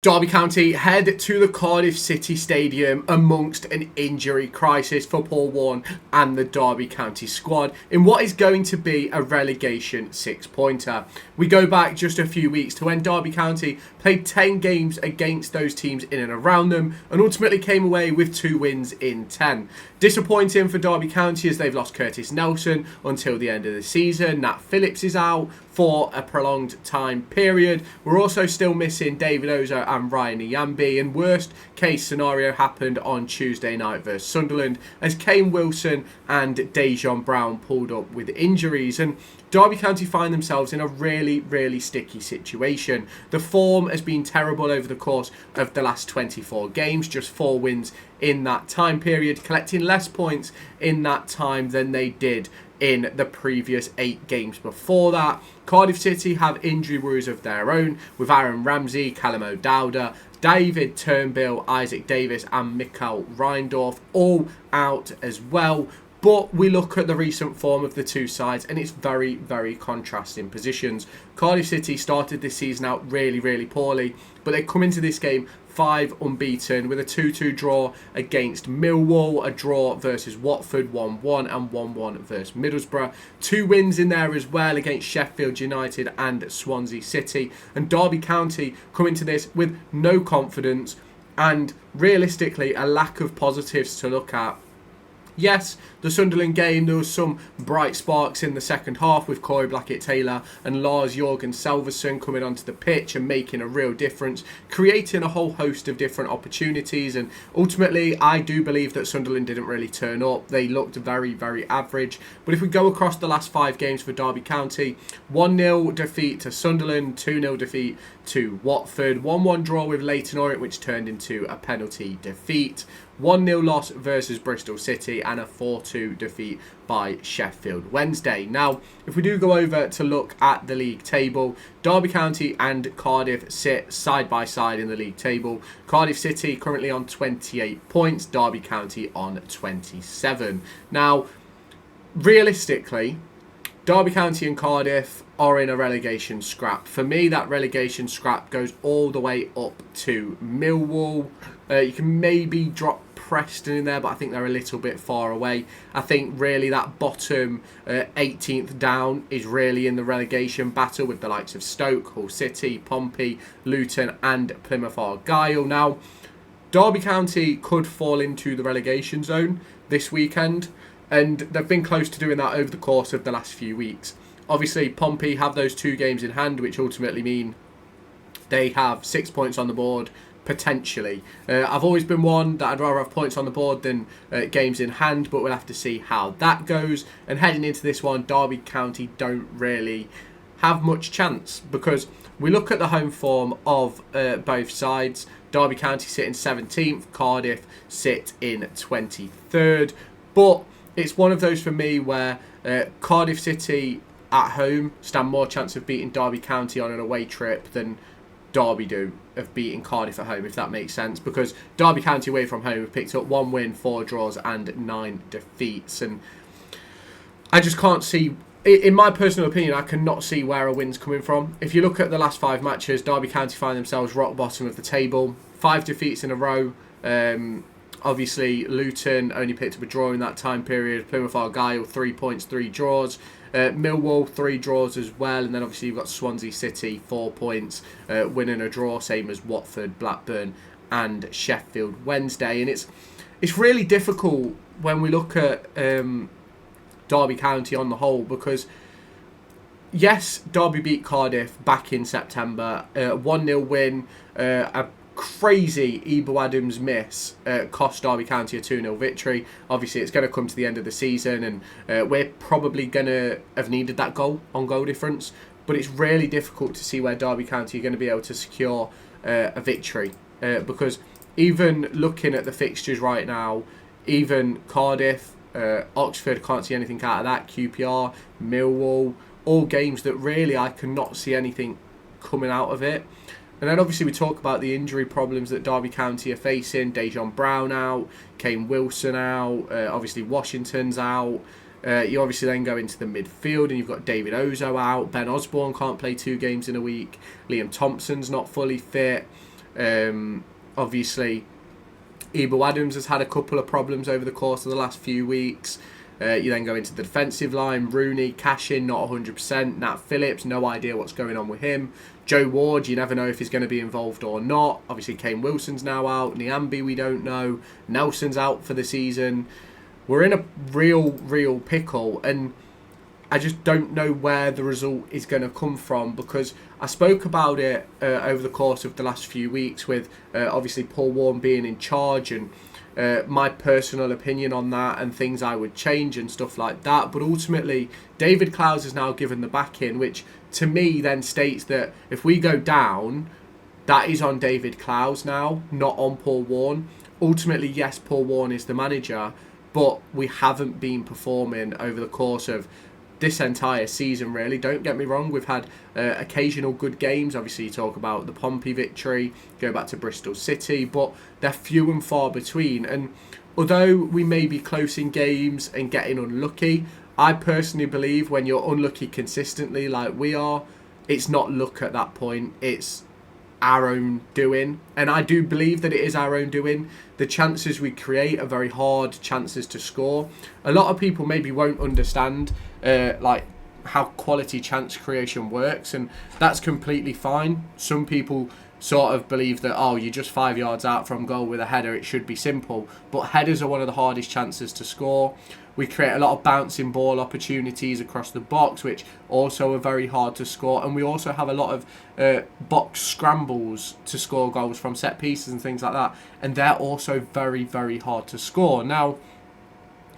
Derby County head to the Cardiff City Stadium amongst an injury crisis for Paul Warne and the Derby County squad in what is going to be a relegation six-pointer. We go back just a few weeks to when Derby County played 10 games against those teams in and around them and ultimately came away with 2 wins in 10. Disappointing for Derby County as they've lost Curtis Nelson until the end of the season. Nat Phillips is out for a prolonged time period. We're also still missing David Ozo and Ryan Iyambi, and worst case scenario happened on Tuesday night versus Sunderland as Kane Wilson and Dejan Brown pulled up with injuries, and Derby County find themselves in a really sticky situation. The form has been terrible over the course of the last 24 games, just 4 wins in that time period, collecting less points in that time than they did in the previous 8 games before that. Cardiff City have injury worries of their own, with Aaron Ramsey, Callum O'Dowda, David Turnbull, Isaac Davis and Mikael Reindorf all out as well. But we look at the recent form of the two sides and it's very contrasting positions. Cardiff City started this season out really poorly, but they come into this game 5 unbeaten with a 2-2 draw against Millwall, a draw versus Watford 1-1 and 1-1 versus Middlesbrough. 2 wins in there as well against Sheffield United and Swansea City. And Derby County come into this with no confidence and realistically a lack of positives to look at. Yes, the Sunderland game, there was some bright sparks in the second half with Corey Blackett-Taylor and Lars Jørgen Salveson coming onto the pitch and making a real difference, creating a whole host of different opportunities. And ultimately, I do believe that Sunderland didn't really turn up. They looked very average. But if we go across the last 5 games for Derby County, 1-0 defeat to Sunderland, 2-0 defeat to Watford, 1-1 draw with Leyton Orient, which turned into a penalty defeat, 1-0 loss versus Bristol City and a 4-2 defeat by Sheffield Wednesday. Now, if we do go over to look at the league table, Derby County and Cardiff sit side by side in the league table. Cardiff City currently on 28 points, Derby County on 27. Now, realistically, Derby County and Cardiff are in a relegation scrap. For me, that relegation scrap goes all the way up to Millwall. You can maybe drop Preston in there, but I think they're a little bit far away. I think really that bottom 18th down is really in the relegation battle with the likes of Stoke, Hull City, Pompey, Luton and Plymouth Argyle. Now, Derby County could fall into the relegation zone this weekend, and they've been close to doing that over the course of the last few weeks. Obviously, Pompey have those 2 games in hand, which ultimately mean they have 6 points on the board, potentially. I've always been one that I'd rather have points on the board than games in hand, but we'll have to see how that goes. And heading into this one, Derby County don't really have much chance because we look at the home form of both sides. Derby County sit in 17th, Cardiff sit in 23rd. But it's one of those for me where Cardiff City at home stand more chance of beating Derby County on an away trip than Derby do of beating Cardiff at home, if that makes sense, because Derby County away from home have picked up 1 win, 4 draws and 9 defeats, and I just can't see, in my personal opinion, I cannot see where a win's coming from. If you look at the last 5 matches, Derby County find themselves rock bottom of the table, 5 defeats in a row. Obviously, Luton only picked up a draw in that time period. Plymouth Argyle, 3 points, 3 draws. Millwall, 3 draws as well. And then obviously you've got Swansea City, 4 points, winning a draw, same as Watford, Blackburn and Sheffield Wednesday. And it's really difficult when we look at Derby County on the whole, because yes, Derby beat Cardiff back in September. 1-0 win, a crazy Ebo Adams miss cost Derby County a 2-0 victory. Obviously, it's going to come to the end of the season and we're probably going to have needed that goal on goal difference. But it's really difficult to see where Derby County are going to be able to secure a victory because even looking at the fixtures right now, even Cardiff, Oxford, can't see anything out of that. QPR, Millwall, all games that really I cannot see anything coming out of it. And then obviously we talk about the injury problems that Derby County are facing. Dejan Brown out, Kane Wilson out, obviously Washington's out. You obviously then go into the midfield and you've got David Ozo out. Ben Osborne can't play 2 games in a week. Liam Thompson's not fully fit. Obviously, Ebo Adams has had a couple of problems over the course of the last few weeks. You then go into the defensive line. Rooney, Cashin, not 100%. Nat Phillips, no idea what's going on with him. Joe Ward, you never know if he's going to be involved or not. Obviously, Kane Wilson's now out. Niambi, we don't know. Nelson's out for the season. We're in a real pickle, and I just don't know where the result is going to come from, because I spoke about it over the course of the last few weeks with obviously Paul Warne being in charge, and my personal opinion on that and things I would change and stuff like that. But ultimately, David Clowes has now given the back in, which to me then states that if we go down, that is on David Clowes now, not on Paul Warne. Ultimately, yes, Paul Warne is the manager, but we haven't been performing over the course of this entire season, really. Don't get me wrong, we've had occasional good games. Obviously, you talk about the Pompey victory, go back to Bristol City, but they're few and far between. And although we may be close in games and getting unlucky, I personally believe when you're unlucky consistently like we are, it's not luck at that point, it's our own doing. And I do believe that it is our own doing. The chances we create are very hard chances to score. A lot of people maybe won't understand like how quality chance creation works, and that's completely fine. Some people sort of believe that, oh, you're just 5 yards out from goal with a header, it should be simple. But headers are one of the hardest chances to score. We create a lot of bouncing ball opportunities across the box, which also are very hard to score. And we also have a lot of box scrambles to score goals from set pieces and things like that. And they're also very, very hard to score. Now,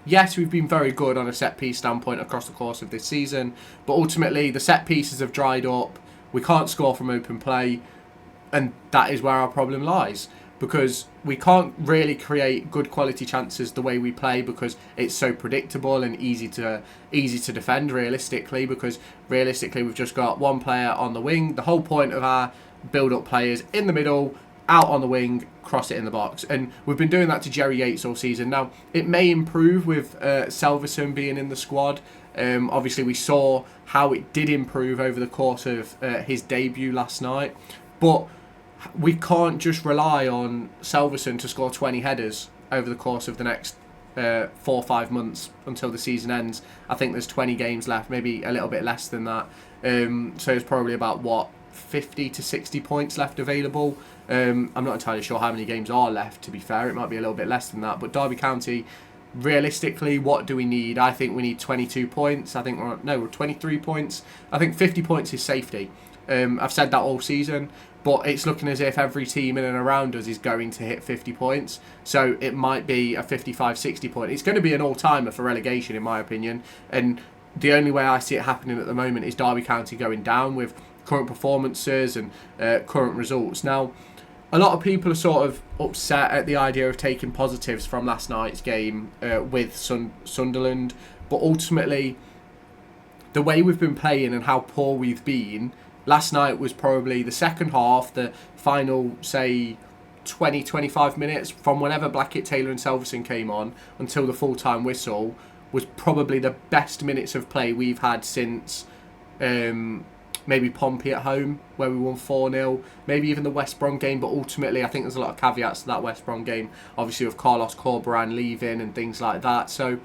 yes, we've been very good on a set piece standpoint across the course of this season, but ultimately the set pieces have dried up. We can't score from open play, and that is where our problem lies, because we can't really create good quality chances the way we play, because it's so predictable and easy to defend realistically, because realistically we've just got one player on the wing. The whole point of our build-up players in the middle, out on the wing, cross it in the box. And we've been doing that to Jerry Yates all season. Now, it may improve with Selverson being in the squad. Obviously, we saw how it did improve over the course of his debut last night. But we can't just rely on Selverson to score 20 headers over the course of the next 4 or 5 months until the season ends. I think there's 20 games left, maybe a little bit less than that. So it's probably about, 50 to 60 points left available. I'm not entirely sure how many games are left, to be fair. It might be a little bit less than that. But Derby County, realistically, what do we need? I think we need 22 points. We're 23 points. I think 50 points is safety. I've said that all season, but it's looking as if every team in and around us is going to hit 50 points. So it might be a 55, 60 point. It's going to be an all-timer for relegation, in my opinion. And the only way I see it happening at the moment is Derby County going down with current performances and current results. Now, a lot of people are sort of upset at the idea of taking positives from last night's game with Sunderland, but ultimately, the way we've been playing and how poor we've been, last night was probably the second half, the final, say, 20, 25 minutes from whenever Blackett, Taylor and Selverson came on until the full-time whistle, was probably the best minutes of play we've had since maybe Pompey at home, where we won 4-0, maybe even the West Brom game, but ultimately I think there's a lot of caveats to that West Brom game, obviously with Carlos Corberán leaving and things like that. So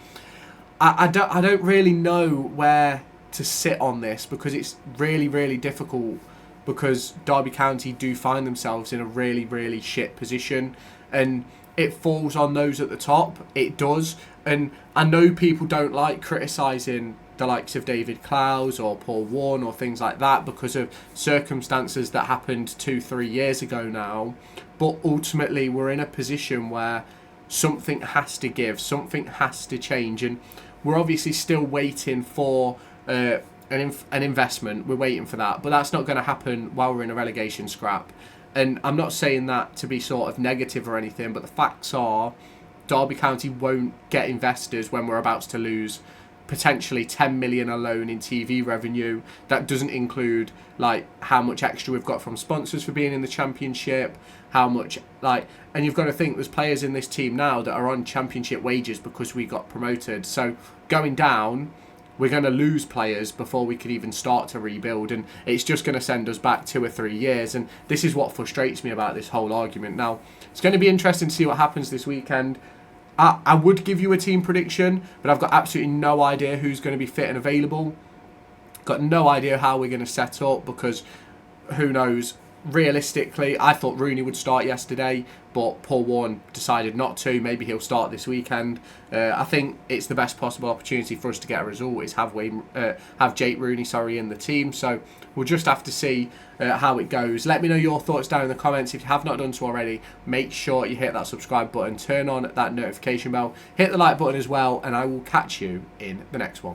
I don't really know where to sit on this, because it's really, really difficult, because Derby County do find themselves in a really, really shit position, and it falls on those at the top. It does. And I know people don't like criticising the likes of David Clowes or Paul Warne or things like that because of circumstances that happened 2-3 years ago now. But ultimately, we're in a position where something has to give, something has to change. And we're obviously still waiting for an investment. We're waiting for that. But that's not going to happen while we're in a relegation scrap. And I'm not saying that to be sort of negative or anything, but the facts are Derby County won't get investors when we're about to lose potentially 10 million alone in TV revenue. That doesn't include like how much extra we've got from sponsors for being in the Championship, how much and you've got to think there's players in this team now that are on Championship wages because we got promoted. So going down, we're going to lose players before we could even start to rebuild, and it's just going to send us back 2 or 3 years. And this is what frustrates me about this whole argument. Now, it's going to be interesting to see what happens this weekend. I would give you a team prediction, but I've got absolutely no idea who's going to be fit and available. Got no idea how we're going to set up, because who knows. Realistically, I thought Rooney would start yesterday, but Paul Warne decided not to. Maybe he'll start this weekend. I think it's the best possible opportunity for us to get a result is have Jake Rooney in the team. So we'll just have to see how it goes. Let me know your thoughts down in the comments. If you have not done so already, make sure you hit that subscribe button, turn on that notification bell, hit the like button as well, and I will catch you in the next one.